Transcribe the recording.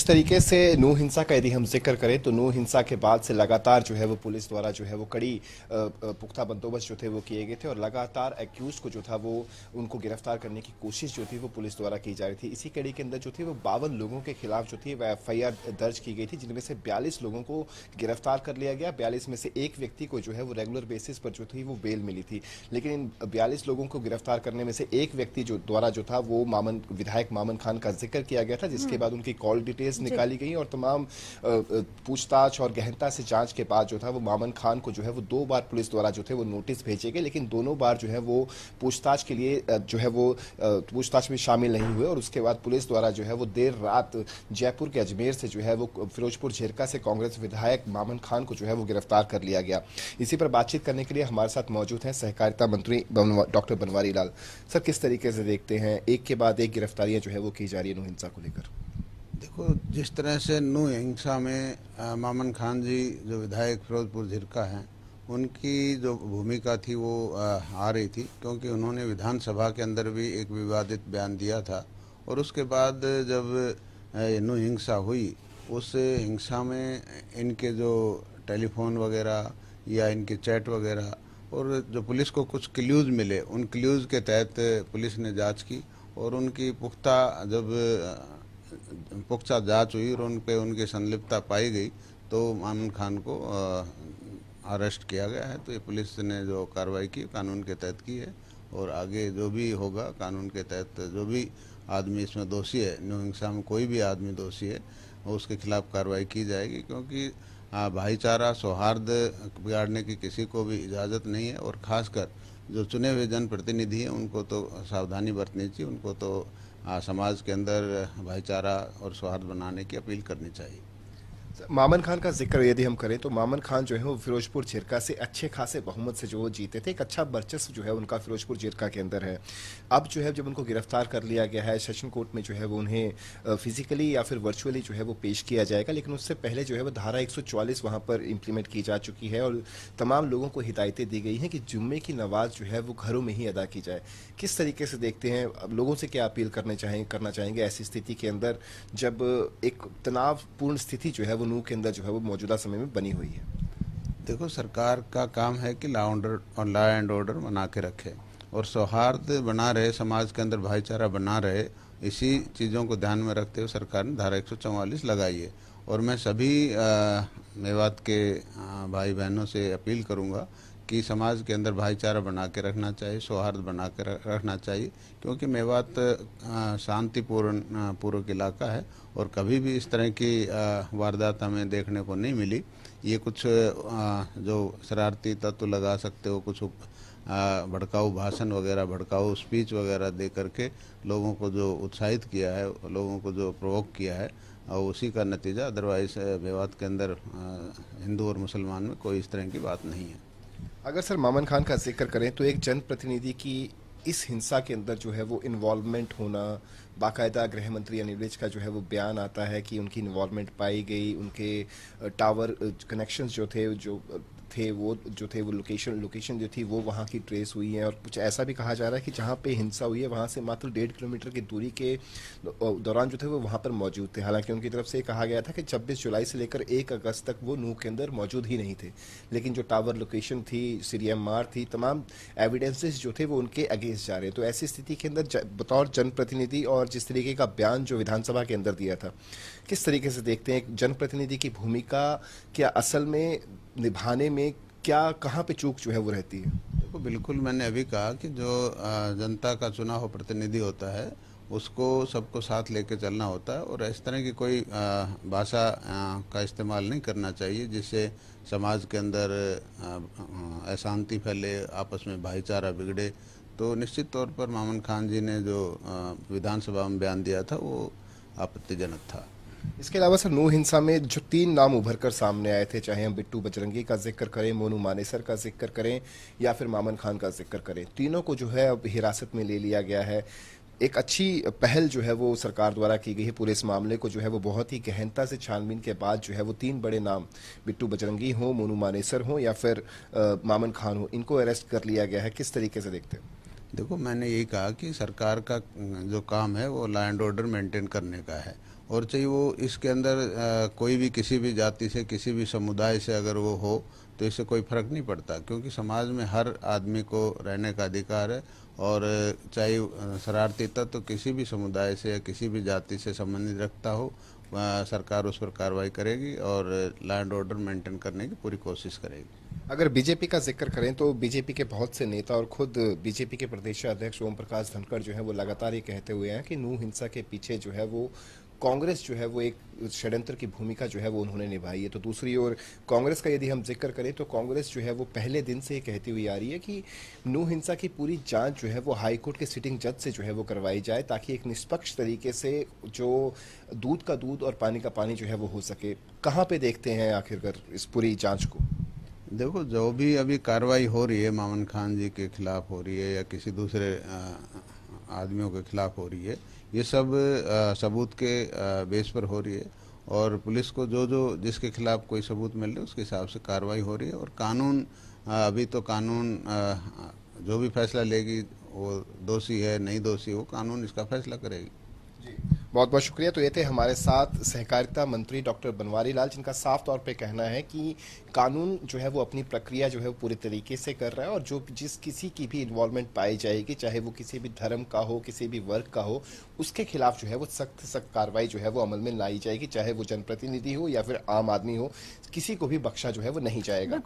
इस तरीके से नू हिंसा का यदि हम जिक्र करें तो नू हिंसा के बाद से लगातार जो है वो पुलिस द्वारा जो है वो कड़ी पुख्ता बंदोबस्त जो थे वो किए गए थे और लगातार एक्यूज को जो था वो उनको गिरफ्तार करने की कोशिश जो थी वो पुलिस द्वारा की जा रही थी। इसी कड़ी के अंदर जो थी वो 52 लोगों के खिलाफ जो थी वह एफआईआर दर्ज की गई थी, जिनमें से 42 लोगों को गिरफ्तार कर लिया गया। 42 में से एक व्यक्ति को जो है वो रेगुलर बेसिस पर जो थी वो बेल मिली थी, लेकिन इन 42 लोगों को गिरफ्तार करने में से एक व्यक्ति जो द्वारा जो था वो विधायक मामन खान का जिक्र किया गया था, जिसके बाद उनकी कॉल डिटेल्स निकाली गई और तमाम पूछताछ और गहनता से जांच के बाद जो था वो मामन खान को जो है वो 2 बार पुलिस द्वारा जो थे वो नोटिस भेजे गए, लेकिन दोनों बार जो है वो पूछताछ के लिए जो है वो पूछताछ में शामिल नहीं हुए और उसके बाद पुलिस द्वारा जो है वो देर रात जयपुर के अजमेर से जो है वो फिरोजपुर झिरका से कांग्रेस विधायक मामन खान को जो है वो गिरफ्तार कर लिया गया। इसी पर बातचीत करने के लिए हमारे साथ मौजूद हैं सहकारिता मंत्री डॉक्टर बनवारी लाल। सर, किस तरीके से देखते हैं एक के बाद एक गिरफ्तारियां जो है वो की जा रही है नू हिंसा को लेकर? देखो, जिस तरह से नू हिंसा में मामन खान जी जो विधायक फिरोजपुर झिरका हैं, उनकी जो भूमिका थी वो आ रही थी, क्योंकि उन्होंने विधानसभा के अंदर भी एक विवादित बयान दिया था और उसके बाद जब नू हिंसा हुई, उस हिंसा में इनके जो टेलीफोन वगैरह या इनके चैट वगैरह और जो पुलिस को कुछ क्ल्यूज़ मिले, उन क्ल्यूज़ के तहत पुलिस ने जांच की और उनकी पुख्ता जांच हुई और उन पे उनकी संलिप्तता पाई गई तो मामन खान को अरेस्ट किया गया है। तो ये पुलिस ने जो कार्रवाई की कानून के तहत की है और आगे जो भी होगा कानून के तहत, जो भी आदमी इसमें दोषी है, नू हिंसा में कोई भी आदमी दोषी है, उसके खिलाफ कार्रवाई की जाएगी, क्योंकि भाईचारा सौहार्द बिगाड़ने की किसी को भी इजाज़त नहीं है और ख़ासकर जो चुने हुए जनप्रतिनिधि हैं उनको तो सावधानी बरतनी चाहिए, उनको तो समाज के अंदर भाईचारा और सौहार्द बनाने की अपील करनी चाहिए। मामन खान का जिक्र यदि हम करें तो मामन खान जो है वो फिरोजपुर झिरका से अच्छे खासे बहुमत से जो वो जीते थे, एक अच्छा वर्चस्व जो है उनका फिरोजपुर झिरका के अंदर है। अब जो है जब उनको गिरफ्तार कर लिया गया है, सेशन कोर्ट में जो है वो उन्हें फिजिकली या फिर वर्चुअली जो है वो पेश किया जाएगा, लेकिन उससे पहले जो है वो धारा 144 वहाँ पर इम्प्लीमेंट की जा चुकी है और तमाम लोगों को हिदायतें दी गई हैं कि जुम्मे की नमाज जो है वो घरों में ही अदा की जाए। किस तरीके से देखते हैं, अब लोगों से क्या अपील करना चाहेंगे ऐसी स्थिति के अंदर जब एक तनावपूर्ण स्थिति जो है वो नू के अंदर जो है वो मौजूदा समय में बनी हुई है? देखो, सरकार का काम है कि लॉ एंड ऑर्डर बना के रखे और सौहार्द बना रहे, समाज के अंदर भाईचारा बना रहे। इसी चीज़ों को ध्यान में रखते हुए सरकार ने धारा 144 लगाई है और मैं सभी मेवात के भाई बहनों से अपील करूंगा कि समाज के अंदर भाईचारा बना के रखना चाहिए, सौहार्द बना के रखना चाहिए, क्योंकि मेवात शांतिपूर्ण पूर्वक इलाका है और कभी भी इस तरह की वारदात हमें देखने को नहीं मिली। ये कुछ जो शरारती तत्व लगा सकते हो, कुछ भड़काऊ भाषण वगैरह, भड़काऊ स्पीच वगैरह दे करके लोगों को जो उत्साहित किया है, लोगों को जो प्रोवोक किया है, और उसी का नतीजा। अदरवाइज मेवात के अंदर हिंदू और मुसलमान में कोई इस तरह की बात नहीं है। अगर सर मामन खान का जिक्र करें तो एक जनप्रतिनिधि की इस हिंसा के अंदर जो है वो इन्वॉल्वमेंट होना, बाकायदा गृह मंत्री अनिल विज का जो है वो बयान आता है कि उनकी इन्वॉल्वमेंट पाई गई, उनके टावर कनेक्शंस जो थे वो लोकेशन जो थी वो वहाँ की ट्रेस हुई है और कुछ ऐसा भी कहा जा रहा है कि जहाँ पे हिंसा हुई है वहाँ से मात्र 1.5 किलोमीटर की दूरी के दौरान जो थे वो वहाँ पर मौजूद थे। हालांकि उनकी तरफ से ये कहा गया था कि 26 जुलाई से लेकर 1 अगस्त तक वो नूह के अंदर मौजूद ही नहीं थे, लेकिन जो टावर लोकेशन थी, सीडीएमआर थी, तमाम एविडेंसेस जो थे वो उनके अगेंस्ट जा रहे। तो ऐसी स्थिति के अंदर बतौर जनप्रतिनिधि और जिस तरीके का बयान जो विधानसभा के अंदर दिया था, किस तरीके से देखते हैं जनप्रतिनिधि की भूमिका क्या असल में निभाने में क्या कहाँ पे चूक जो है वो रहती है? देखो, बिल्कुल मैंने अभी कहा कि जो जनता का चुना हुआ प्रतिनिधि होता है उसको सबको साथ लेके चलना होता है और इस तरह की कोई भाषा का इस्तेमाल नहीं करना चाहिए जिससे समाज के अंदर अशांति फैले, आपस में भाईचारा बिगड़े। तो निश्चित तौर पर मामन खान जी ने जो विधानसभा में बयान दिया था वो आपत्तिजनक था। इसके अलावा सर नू हिंसा में जो 3 नाम उभर कर सामने आए थे, चाहे हम बिट्टू बजरंगी का जिक्र करें, मोनू मानेसर का जिक्र करें या फिर मामन खान का जिक्र करें, तीनों को जो है अब हिरासत में ले लिया गया है। एक अच्छी पहल जो है वो सरकार द्वारा की गई है, पूरे इस मामले को जो है वो बहुत ही गहनता से छानबीन के बाद जो है वो 3 बड़े नाम, बिट्टू बजरंगी हो, मोनू मानेसर हो या फिर मामन खान हो, इनको अरेस्ट कर लिया गया है। किस तरीके से देखते हैं? देखो, मैंने यही कहा कि सरकार का जो काम है वो लॉ एंड ऑर्डर मेंटेन करने का है और चाहे वो इसके अंदर कोई भी किसी भी जाति से किसी भी समुदाय से अगर वो हो तो इससे कोई फर्क नहीं पड़ता, क्योंकि समाज में हर आदमी को रहने का अधिकार है। और चाहे शरारती तत्व तो किसी भी समुदाय से या किसी भी जाति से संबंधित रखता हो, सरकार उस पर कार्रवाई करेगी और लॉ एंड ऑर्डर मेंटेन करने की पूरी कोशिश करेगी। अगर बीजेपी का जिक्र करें तो बीजेपी के बहुत से नेता और खुद बीजेपी के प्रदेश अध्यक्ष ओम प्रकाश धनखड़ जो है वो लगातार ये कहते हुए हैं कि नू हिंसा के पीछे जो है वो कांग्रेस जो है वो एक षड्यंत्र की भूमिका जो है वो उन्होंने निभाई है। तो दूसरी ओर कांग्रेस का यदि हम जिक्र करें तो कांग्रेस जो है वो पहले दिन से ये कहती हुई आ रही है कि नू हिंसा की पूरी जांच जो है वो हाईकोर्ट के सिटिंग जज से जो है वो करवाई जाए, ताकि एक निष्पक्ष तरीके से जो दूध का दूध और पानी का पानी जो है वो हो सके। कहाँ पे देखते हैं आखिरकार इस पूरी जांच को? देखो, जो भी अभी कार्रवाई हो रही है मामन खान जी के खिलाफ हो रही है या किसी दूसरे आदमियों के खिलाफ हो रही है, ये सब सबूत के बेस पर हो रही है। और पुलिस को जो जो जिसके खिलाफ कोई सबूत मिल रहे हैं उसके हिसाब से कार्रवाई हो रही है। और कानून अभी तो कानून जो भी फैसला लेगी, वो दोषी है नहीं दोषी, वो कानून इसका फैसला करेगी। जी, बहुत बहुत शुक्रिया। तो ये थे हमारे साथ सहकारिता मंत्री डॉक्टर बनवारी लाल, जिनका साफ तौर पे कहना है कि कानून जो है वो अपनी प्रक्रिया जो है वो पूरे तरीके से कर रहा है, और जो जिस किसी की भी इन्वॉल्वमेंट पाई जाएगी, चाहे वो किसी भी धर्म का हो, किसी भी वर्ग का हो, उसके खिलाफ जो है वो सख्त सख्त कार्रवाई जो है वो अमल में लाई जाएगी, चाहे वो जनप्रतिनिधि हो या फिर आम आदमी हो, किसी को भी बख्शा जो है वो नहीं जाएगा।